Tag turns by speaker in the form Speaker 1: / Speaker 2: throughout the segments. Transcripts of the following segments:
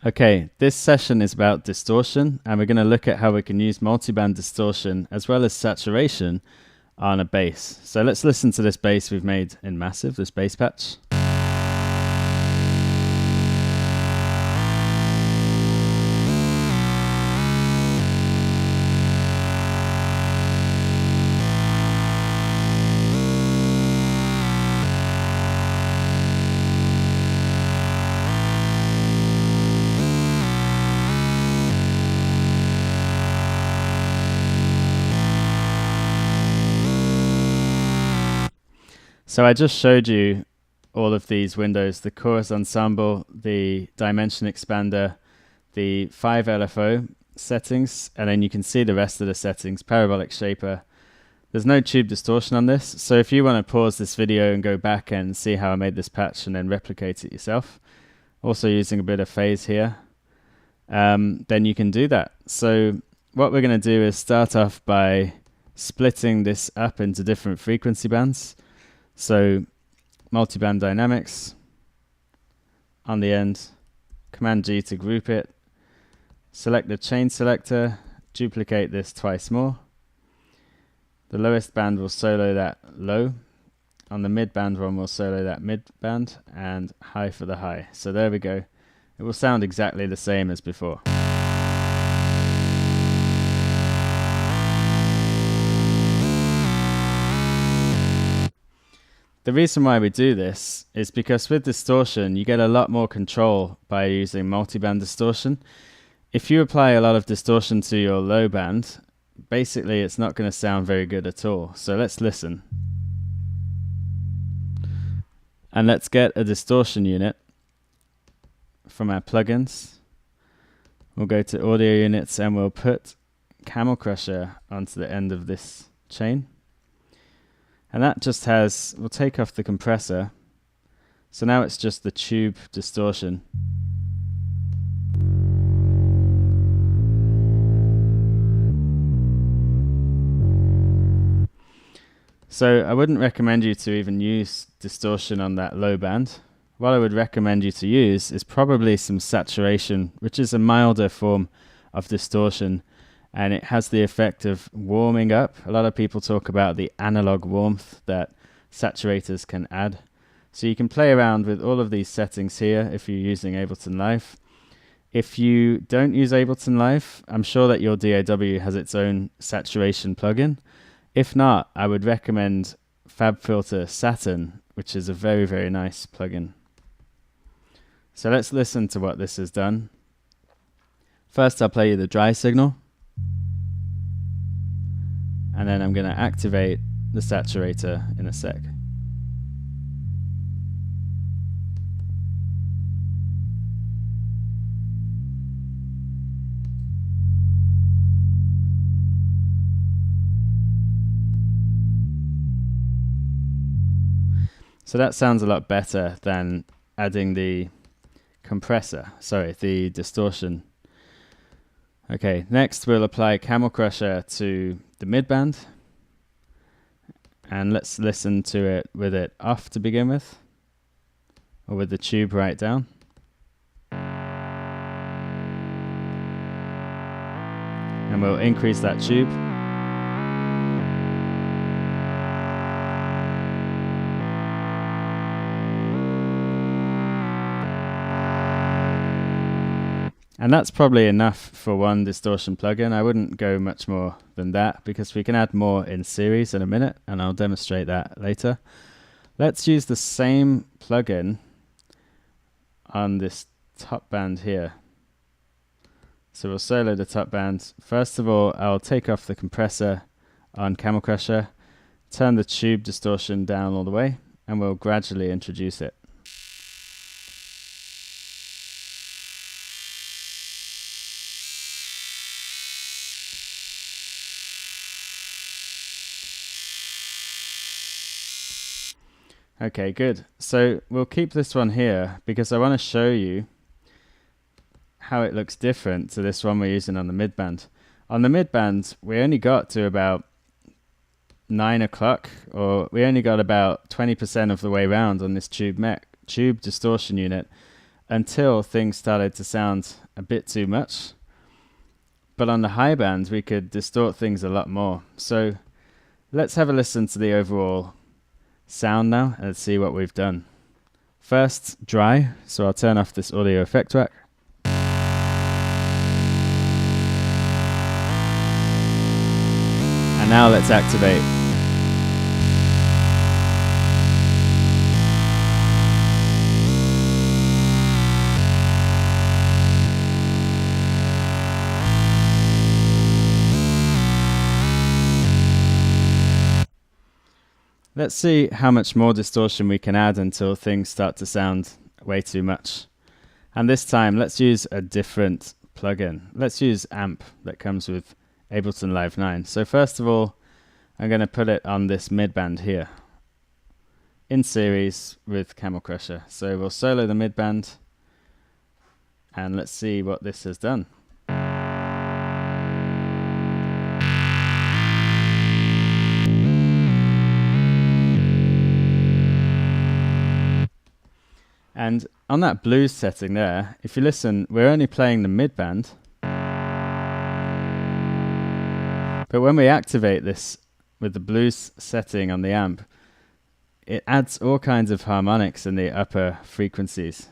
Speaker 1: Okay, this session is about distortion, and we're going to look at how we can use multiband distortion as well as saturation on a bass. So let's listen to this bass we've made in Massive, this bass patch. So I just showed you all of these windows, the chorus ensemble, the dimension expander, the 5 LFO settings, and then you can see the rest of the settings, parabolic shaper. There's no tube distortion on this, so if you want to pause this video and go back and see how I made this patch and then replicate it yourself, also using a bit of phase here, then you can do that. So what we're going to do is start off by splitting this up into different frequency bands. So multiband dynamics on the end, Command G to group it, select the chain selector, duplicate this twice more. The lowest band will solo that low. On the mid band one we'll solo that mid band, and high for the high. So there we go. It will sound exactly the same as before. The reason why we do this is because with distortion, you get a lot more control by using multiband distortion. If you apply a lot of distortion to your low band, basically it's not going to sound very good at all. So let's listen. And let's get a distortion unit from our plugins. We'll go to audio units and we'll put Camel Crusher onto the end of this chain. And that just has, we'll take off the compressor. So now it's just the tube distortion. So I wouldn't recommend you to even use distortion on that low band. What I would recommend you to use is probably some saturation, which is a milder form of distortion. And it has the effect of warming up. A lot of people talk about the analog warmth that saturators can add. So you can play around with all of these settings here if you're using Ableton Live. If you don't use Ableton Live, I'm sure that your DAW has its own saturation plugin. If not, I would recommend FabFilter Saturn, which is a very, very nice plugin. So let's listen to what this has done. First, I'll play you the dry signal. And then I'm going to activate the saturator in a sec. So that sounds a lot better than adding the compressor, sorry, the distortion. Okay, next we'll apply Camel Crusher to the midband, and let's listen to it with it off to begin with, or with the tube right down. And we'll increase that tube. And that's probably enough for one distortion plugin. I wouldn't go much more than that because we can add more in series in a minute, and I'll demonstrate that later. Let's use the same plugin on this top band here. So we'll solo the top band. First of all, I'll take off the compressor on Camel Crusher, turn the tube distortion down all the way, and we'll gradually introduce it. Okay, good. So we'll keep this one here because I want to show you how it looks different to this one we're using on the midband. On the midband, we only got to about 9 o'clock, or we only got about 20% of the way round on this tube distortion unit. until things started to sound a bit too much. But on the high band, we could distort things a lot more. So let's have a listen to the overall sound now and see what we've done. First, dry. So I'll turn off this audio effect rack. And now let's activate. Let's see how much more distortion we can add until things start to sound way too much. And this time, let's use a different plugin. Let's use Amp that comes with Ableton Live 9. So first of all, I'm going to put it on this midband here, in series with Camel Crusher. So we'll solo the midband, and let's see what this has done. And on that blues setting there, if you listen, we're only playing the midband. But when we activate this with the blues setting on the amp, it adds all kinds of harmonics in the upper frequencies.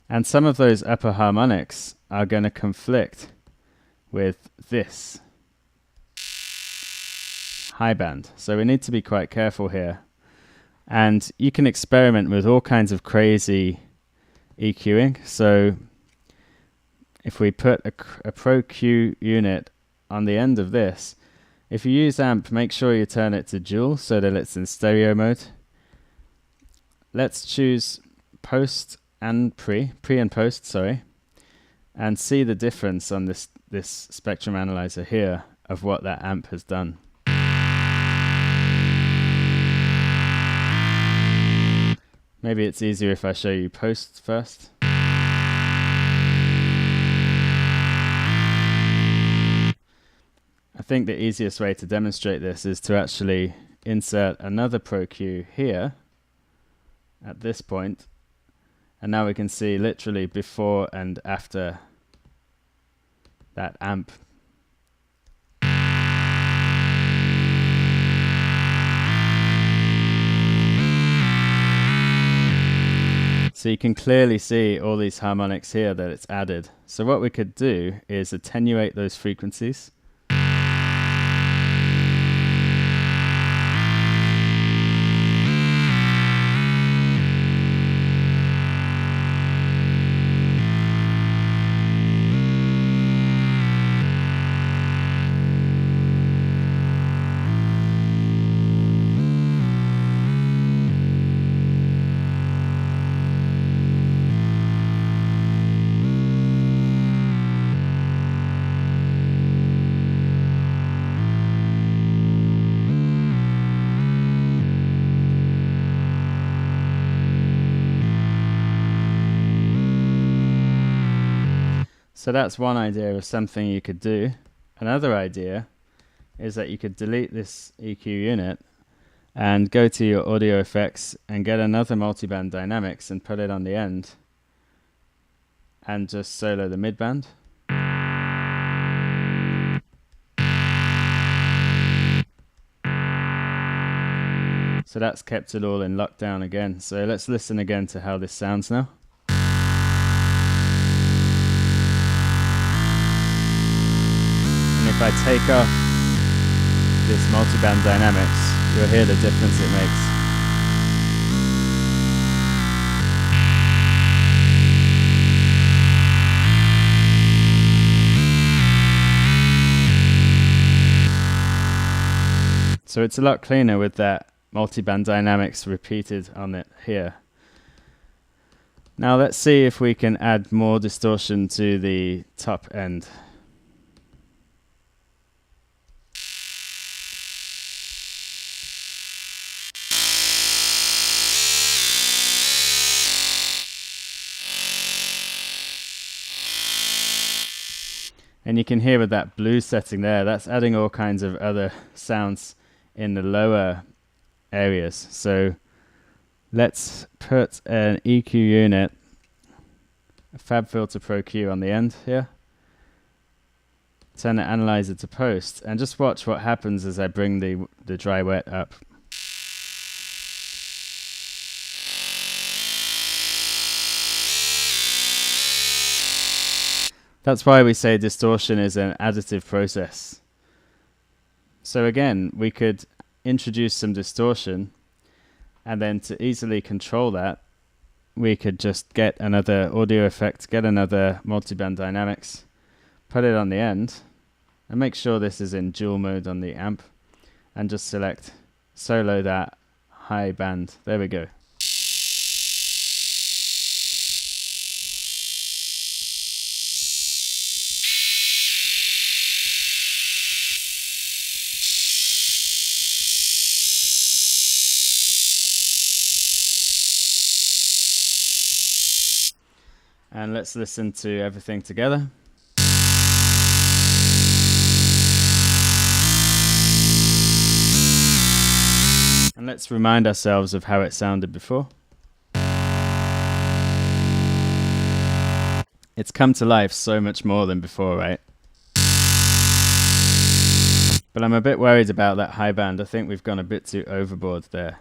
Speaker 1: And some of those upper harmonics are going to conflict with this high band. So we need to be quite careful here. And you can experiment with all kinds of crazy EQing. So if we put a Pro Q unit on the end of this, if you use Amp, make sure you turn it to dual so that it's in stereo mode. Let's choose post and pre and post, sorry, and see the difference on this spectrum analyzer here of what that amp has done. Maybe it's easier if I show you post first. I think the easiest way to demonstrate this is to actually insert another Pro Q here at this point, and now we can see literally before and after that amp. So you can clearly see all these harmonics here that it's added. So what we could do is attenuate those frequencies. So that's one idea of something you could do. Another idea is that you could delete this EQ unit and go to your audio effects and get another multiband dynamics and put it on the end and just solo the midband. So that's kept it all in lockdown again. So let's listen again to how this sounds now. If I take off this multiband dynamics, you'll hear the difference it makes. So it's a lot cleaner with that multiband dynamics repeated on it here. Now let's see if we can add more distortion to the top end. And you can hear with that blues setting there, that's adding all kinds of other sounds. in the lower areas. So let's put an EQ unit, a FabFilter Pro Q on the end here. Turn the analyzer to post and just watch what happens as I bring the dry wet up. That's why we say distortion is an additive process. So again, we could introduce some distortion, and then to easily control that, we could just get another audio effect, get another multiband dynamics, put it on the end, and make sure this is in dual mode on the amp, and just select solo that high band. There we go. And let's listen to everything together. And let's remind ourselves of how it sounded before. It's come to life so much more than before, right? But I'm a bit worried about that high band. I think we've gone a bit too overboard there.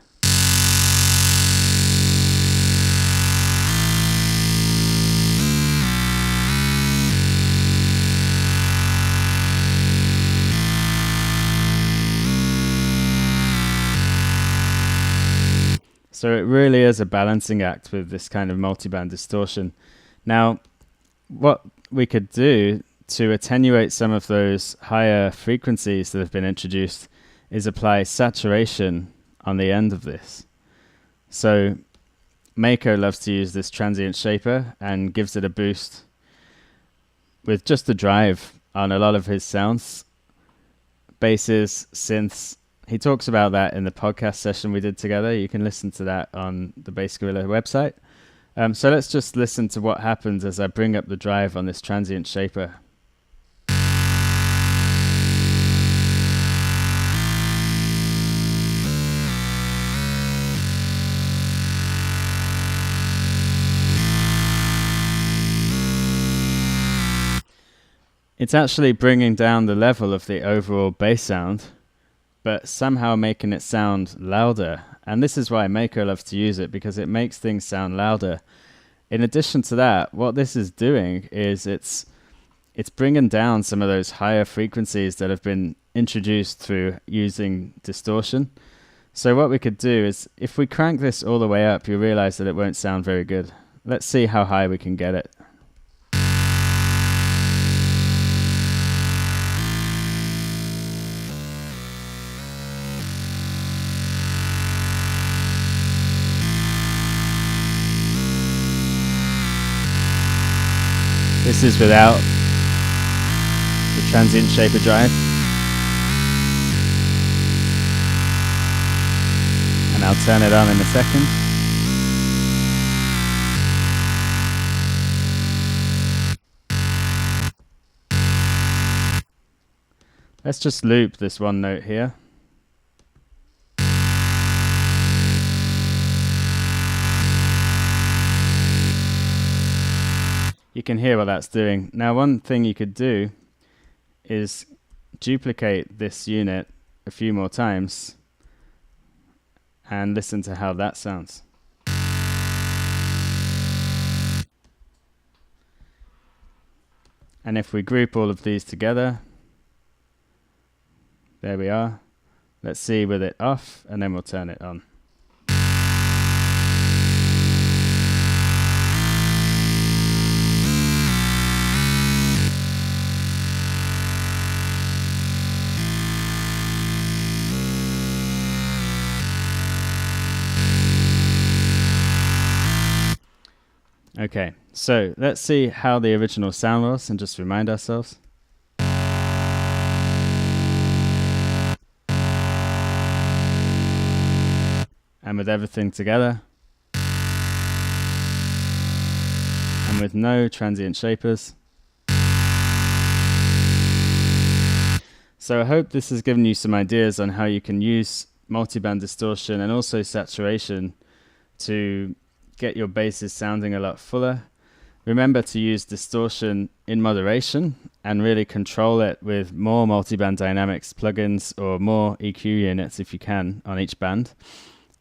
Speaker 1: So it really is a balancing act with this kind of multiband distortion. Now, what we could do to attenuate some of those higher frequencies that have been introduced is apply saturation on the end of this. So Mako loves to use this transient shaper and gives it a boost with just a drive on a lot of his sounds, basses, synths. He talks about that in the podcast session we did together. You can listen to that on the Bass Gorilla website. So let's just listen to what happens as I bring up the drive on this transient shaper. It's actually bringing down the level of the overall bass sound, but somehow making it sound louder. And this is why Mako loves to use it, because it makes things sound louder. In addition to that, what this is doing is it's bringing down some of those higher frequencies that have been introduced through using distortion. So what we could do is, if we crank this all the way up, you realize that it won't sound very good. Let's see how high we can get it. This is without the transient shaper drive. And I'll turn it on in a second. Let's just loop this one note here. You can hear what that's doing. Now, one thing you could do is duplicate this unit a few more times and listen to how that sounds. And if we group all of these together, there we are. Let's see with it off, and then we'll turn it on. Okay, so let's see how the original sound was and just remind ourselves. And with everything together, and with no transient shapers. So I hope this has given you some ideas on how you can use multiband distortion and also saturation to get your basses sounding a lot fuller. Remember to use distortion in moderation and really control it with more multiband dynamics plugins or more EQ units if you can on each band.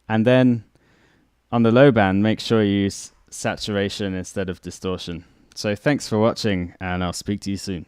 Speaker 1: And then on the low band, make sure you use saturation instead of distortion. So thanks for watching, and I'll speak to you soon.